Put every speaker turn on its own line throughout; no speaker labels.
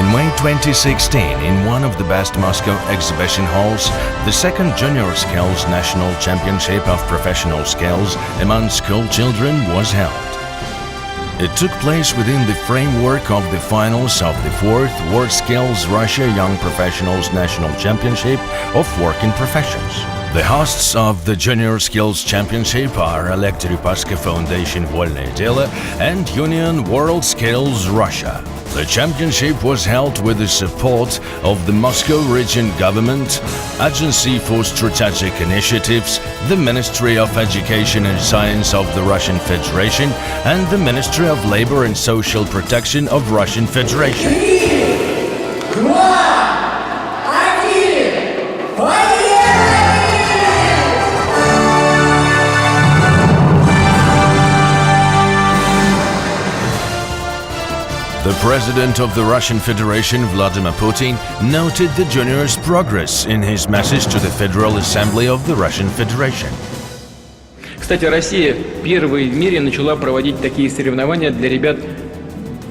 In May 2016, in one of the best Moscow exhibition halls, the second Juniorskills National Championship of Professional Skills among school children was held. It took place within the framework of the finals of the 4th Juniorskills Russia Young Professionals National Championship of Working Professions. The hosts of the Juniorskills Championship are Juniorskills Foundation Вольное дело and Juniorskills Russia. The championship was held with the support of the Moscow Region Government, Agency for Strategic Initiatives, the Ministry of Education and Science of the Russian Federation, and the Ministry of Labor and Social Protection of Russian Federation. The President of the Russian Federation, Vladimir Putin, noted the juniors' progress in his message to the Federal Assembly of the Russian Federation.
Кстати, Россия первой в мире начала проводить такие соревнования для ребят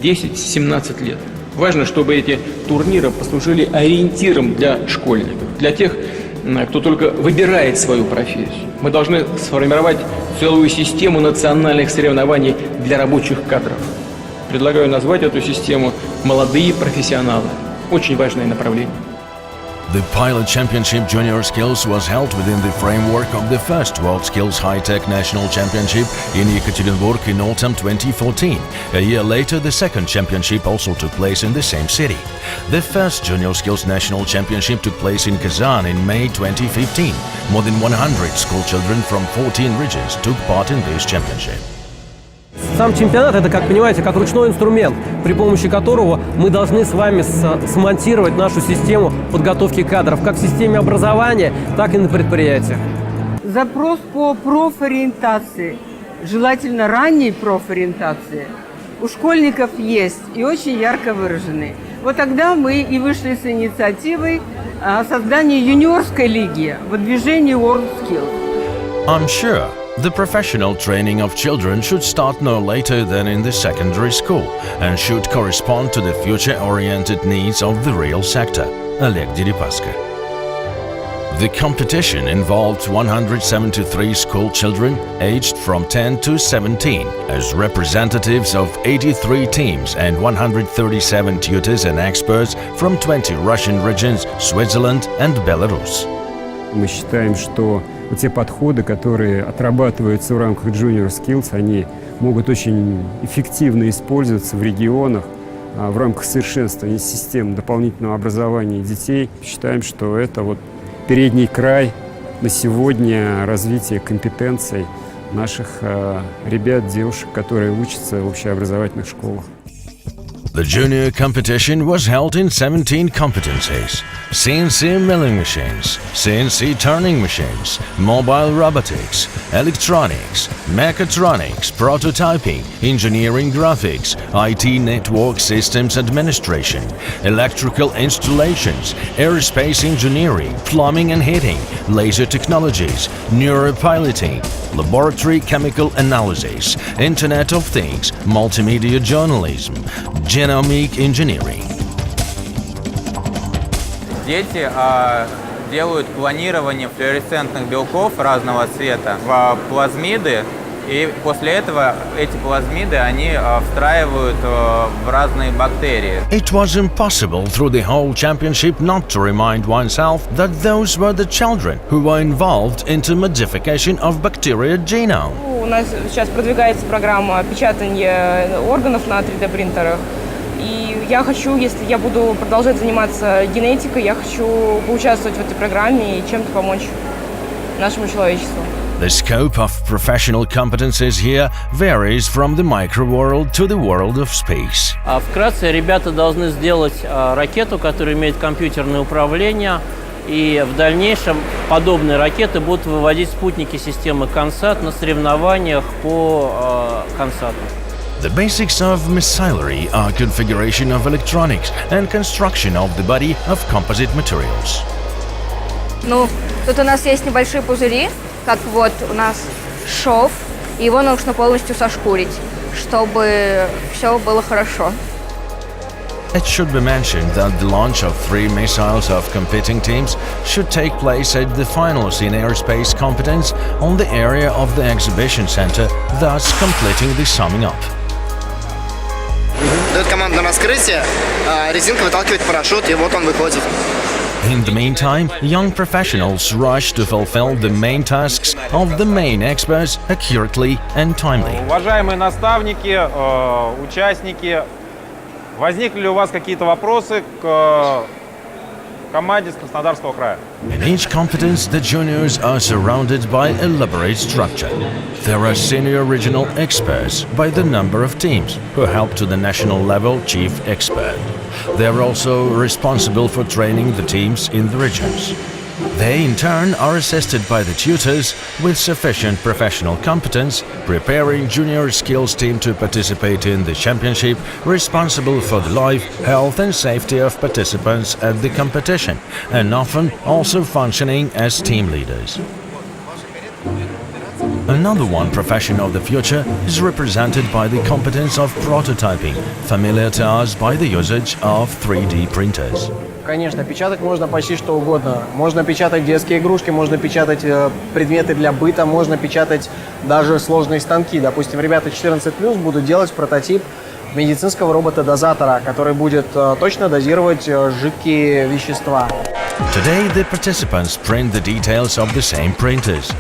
10-17 лет. Важно, чтобы эти турниры послужили ориентиром для школьников, для тех, кто только выбирает свою профессию. Мы должны сформировать целую систему национальных соревнований для рабочих кадров. Предлагаю назвать эту систему «Молодые профессионалы». Очень важное направление.
The Pilot Championship Juniorskills was held within the framework of the first WorldSkills High-Tech National Championship in Yekaterinburg in autumn 2014. A year later, the second championship also took place in the same city. The first Juniorskills National Championship took place in Kazan in May 2015. More than 100 school children from 14 regions took part in this championship.
Сам чемпионат – это, как понимаете, как ручной инструмент, при помощи которого мы должны с вами смонтировать нашу систему подготовки кадров, как в системе образования, так и на предприятиях.
Запрос по профориентации, желательно ранней профориентации, у школьников есть и очень ярко выраженный. Вот тогда мы и вышли с инициативой о создании юниорской лиги в движении WorldSkills.
I'm sure the professional training of children should start no later than in the secondary school and should correspond to the future-oriented needs of the real sector. Oleg Deripaska. The competition involved 173 school children aged from 10 to 17 as representatives of 83 teams and 137 tutors and experts from 20 Russian regions, Switzerland and Belarus.
Мы считаем, что те подходы, которые отрабатываются в рамках Juniorskills, они могут очень эффективно использоваться в регионах в рамках совершенствования систем дополнительного образования детей. Считаем, что это вот передний край на сегодня развития компетенций наших ребят, девушек, которые учатся в общеобразовательных школах.
The junior competition was held in 17 competencies: CNC milling machines, CNC turning machines, mobile robotics, electronics, mechatronics, prototyping, engineering graphics, IT network systems administration, electrical installations, aerospace engineering, plumbing and heating, laser technologies, neuropiloting, laboratory chemical analysis, Internet of Things, multimedia journalism, genomic engineering.
Дети делают клонирование флуоресцентных белков разного цвета в плазмиды, и после этого эти плазмиды они встраивают в разные бактерии.
It was impossible through the whole championship not to remind oneself that those were the children who were involved into modification of bacteria genome.
У нас сейчас продвигается программа печатания органов на 3D-принтерах. И я хочу, если я буду продолжать заниматься генетикой, я хочу поучаствовать в этой программе и чем-то помочь нашему человечеству.
The scope of professional competencies here varies from the micro-world to the world of space.
Вкратце, ребята должны сделать ракету, которая имеет компьютерное управление, и в дальнейшем подобные ракеты будут выводить спутники системы Консат на соревнованиях по Консату.
The basics of missilery are configuration of electronics and construction of the body of composite materials.
Ну, тут у нас есть небольшие пузыри, как вот у нас шов, и его нужно полностью сошкурить, чтобы все было хорошо.
It should be mentioned that the launch of 3 missiles of competing teams should take place at the finals in airspace competence on the area of the exhibition center, thus completing the summing up.
Дает команду на раскрытие, резинка выталкивает парашют, и вот он выходит.
In the meantime, young professionals rush to fulfill the main tasks of the main experts accurately and timely.
Уважаемые наставники, участники, возникли ли у вас какие-то вопросы к команде с Краснодарского края?
In each competence, the juniors are surrounded by elaborate structure. There are senior regional experts by the number of teams who help to the national level chief expert. They are also responsible for training the teams in the regions. They in turn are assisted by the tutors with sufficient professional competence, preparing junior skills team to participate in the championship, responsible for the life, health and safety of participants at the competition, and often also functioning as team leaders. Another one profession of the future is represented by the competence of prototyping, familiar to us by the usage of 3D printers.
Конечно, печатать можно почти что угодно. Можно печатать детские игрушки, можно печатать предметы для быта, можно печатать даже сложные станки. Допустим, ребята 14+ будут делать прототип медицинского робота-дозатора, который будет точно дозировать жидкие вещества.
Today, the participants print the details of the same printers.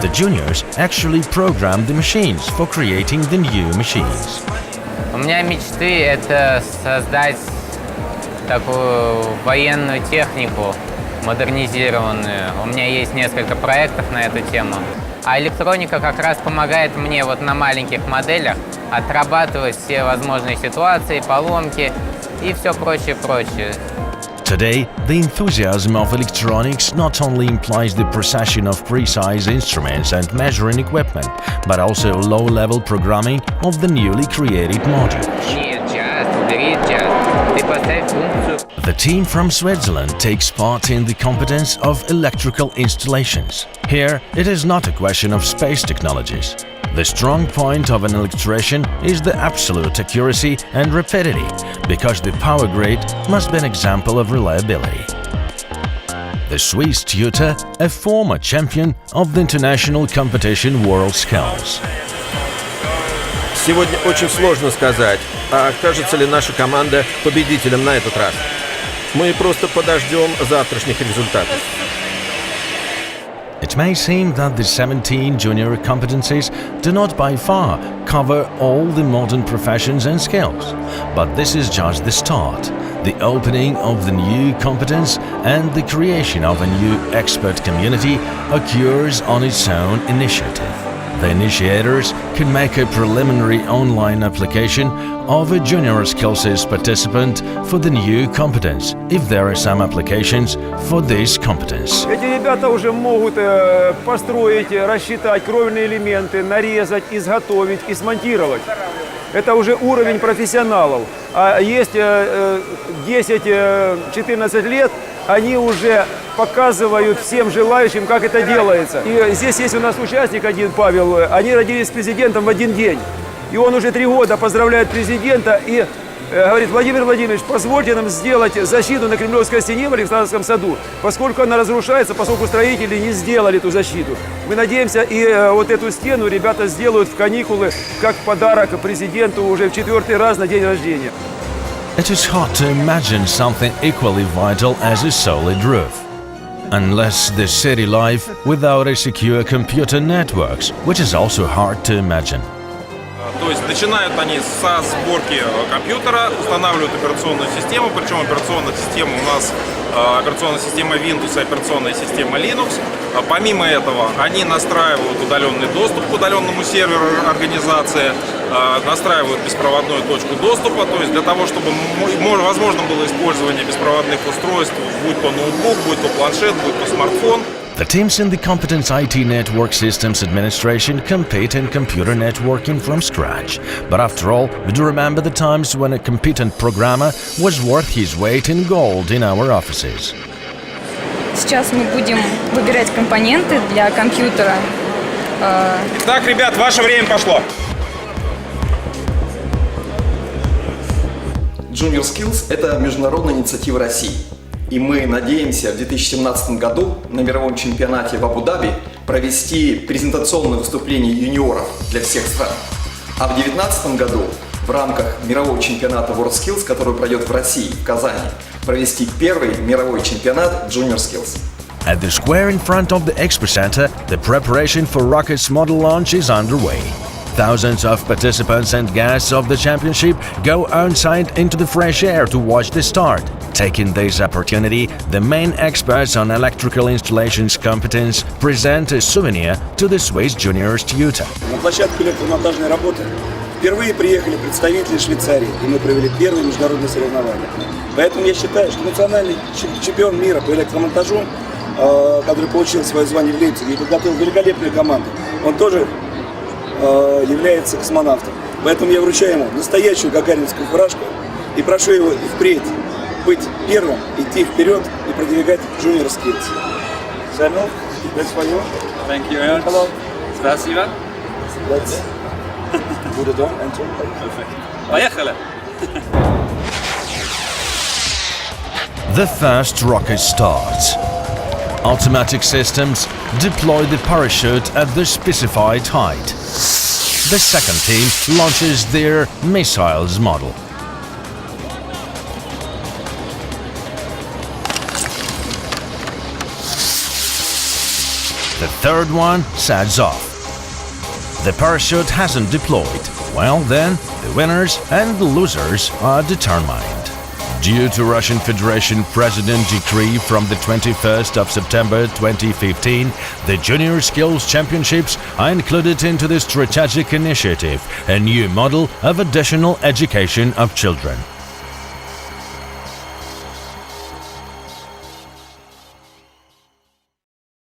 The juniors actually program the machines for creating the new machines.
У меня мечты – это создать такую военную технику, модернизированную. У меня есть несколько проектов на эту тему. А электроника как раз помогает мне вот на маленьких моделях отрабатывать все возможные ситуации, поломки и все прочее.
Today, the enthusiasm of electronics not only implies the precision of precise instruments and measuring equipment, but also low-level programming of the newly created modules. The team from Switzerland takes part in the competence of electrical installations. Here, it is not a question of space technologies. The strong point of an electrician is the absolute accuracy and rapidity, because the power grid must be an example of reliability. The Swiss tutor, a former champion of the international competition Worldskills.
Сегодня очень сложно сказать, окажется ли наша команда победителем на этот раз. Мы просто подождем завтрашних результатов.
It may seem that the 17 junior competencies do not by far cover all the modern professions and skills, but this is just the start, the opening of the new competence and the creation of a new expert community occurs on its own initiative. The initiators can make a preliminary online application of a Juniorskills participant for the new competence, if there are some applications for this competence.
Эти ребята уже могут построить, рассчитать кровельные элементы, нарезать, изготовить и смонтировать. Это уже уровень профессионалов. А есть 10-14 лет, они уже показывают всем желающим, как это делается. И здесь есть у нас участник один, Павел, они родились с президентом в один день. И он уже 3 года поздравляет президента и говорит: Владимир Владимирович, позвольте нам сделать защиту на Кремлевской стене в Александровском саду, поскольку она разрушается, поскольку строители не сделали эту защиту. Мы надеемся, и вот эту стену ребята сделают в каникулы как подарок президенту уже в 4-й раз на день рождения.
It is hard to imagine something equally vital as a solid roof. Unless the city life without a secure computer networks, which is also hard to imagine.
То есть начинают они со сборки компьютера, устанавливают операционную систему, причем операционная система у нас операционная система Windows и операционная система Linux. Помимо этого, они настраивают удаленный доступ к удаленному серверу организации, настраивают беспроводную точку доступа, то есть для того, чтобы возможно было использование беспроводных устройств, будь то ноутбук, будь то планшет, будь то смартфон.
The teams in the Competence IT Network Systems Administration compete in computer networking from scratch. But after all, we do remember the times when a competent programmer was worth his weight in gold in our offices.
Сейчас мы будем выбирать компоненты для компьютера.
Так, ребят, ваше время пошло.
Juniorskills – это международная инициатива России. И мы надеемся в 2017 году на мировом чемпионате в Абу-Даби провести презентационное выступление юниоров для всех стран. А в 2019 году в рамках мирового чемпионата WorldSkills, который пройдет в России, в Казани, провести первый мировой чемпионат Juniorskills.
At the square in front of the Expo Center, the preparation for Rocket's model launch is underway. Thousands of participants and guests of the championship go on-site into the fresh air to watch the start. Taking this opportunity, the main experts on electrical installations competence present a souvenir to the Swiss juniors tutor.
На площадку электромонтажной работы впервые приехали представители Швейцарии, и мы провели первые международные соревнования. Поэтому я считаю, что национальный чемпион мира по электромонтажу, который получил свое звание в Лейпциге и подготовил великолепную команду, он тоже является космонавтом. Поэтому я вручаю ему настоящую гагаринскую фуражку и прошу его и впредь быть первым, идти вперед и продвигать Juniorskills. Samuel, that's for you.
Thank you very much.
Hello.
Спасибо.
Let's put it on and turn.
Perfect. Поехали.
The first rocket starts. Automatic systems deploy the parachute at the specified height. The second team launches their missiles model. The third one sets off. The parachute hasn't deployed. Well then, the winners and the losers are determined. Due to Russian Federation President decree from the 21st of September 2015, the Juniorskills Championships are included into the strategic initiative, a new model of additional education of children.